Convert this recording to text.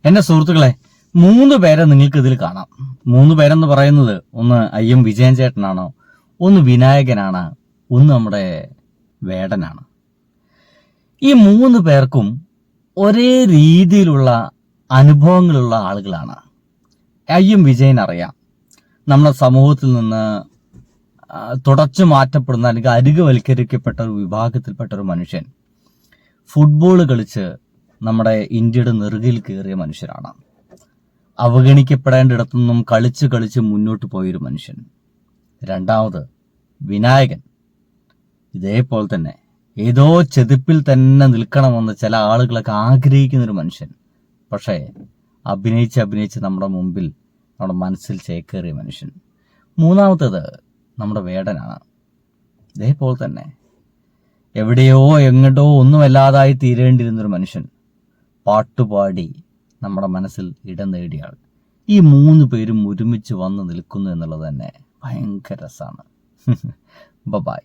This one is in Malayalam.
എന്റെ സുഹൃത്തുക്കളെ, 3 പേരെ നിങ്ങൾക്ക് ഇതിൽ കാണാം. 3 പേരെന്ന് പറയുന്നത് ഒന്ന് IM വിജയൻ ചേട്ടനാണ്, ഒന്ന് വിനായകനാണ്, ഒന്ന് നമ്മുടെ വേടനാണ്. ഈ 3 പേർക്കും ഒരേ രീതിയിലുള്ള അനുഭവങ്ങളുള്ള ആളുകളാണ്. IM വിജയൻ അറിയാം, നമ്മുടെ സമൂഹത്തിൽ നിന്ന് തുടച്ചു മാറ്റപ്പെടുന്ന അല്ലെങ്കിൽ അരികുവൽക്കരിക്കപ്പെട്ട ഒരു വിഭാഗത്തിൽപ്പെട്ട ഒരു മനുഷ്യൻ ഫുട്ബോൾ കളിച്ച് നമ്മുടെ ഇന്ത്യയുടെ നെറുകയിൽ കയറിയ മനുഷ്യരാണ്. അവഗണിക്കപ്പെടേണ്ടിടത്തു നിന്നും കളിച്ച് മുന്നോട്ട് പോയൊരു മനുഷ്യൻ. രണ്ടാമത് വിനായകൻ, ഇതേപോലെ തന്നെ ഏതോ ചെതുപ്പിൽ തന്നെ നിൽക്കണമെന്ന് ചില ആളുകളൊക്കെ ആഗ്രഹിക്കുന്നൊരു മനുഷ്യൻ. പക്ഷേ അഭിനയിച്ച് നമ്മുടെ മുമ്പിൽ, നമ്മുടെ മനസ്സിൽ ചേക്കേറിയ മനുഷ്യൻ. മൂന്നാമത്തേത് നമ്മുടെ വേടനാണ്. ഇതേപോലെ തന്നെ എവിടെയോ എങ്ങോട്ടോ ഒന്നുമല്ലാതായി തീരേണ്ടിയിരുന്നൊരു മനുഷ്യൻ, പാട്ടുപാടി നമ്മുടെ മനസ്സിൽ ഇടം നേടിയ ആൾ. ഈ 3 പേരും ഒരുമിച്ച് വന്ന് നിൽക്കുന്നു എന്നുള്ളത് തന്നെ ഭയങ്കര രസമാണ്. ബൈ.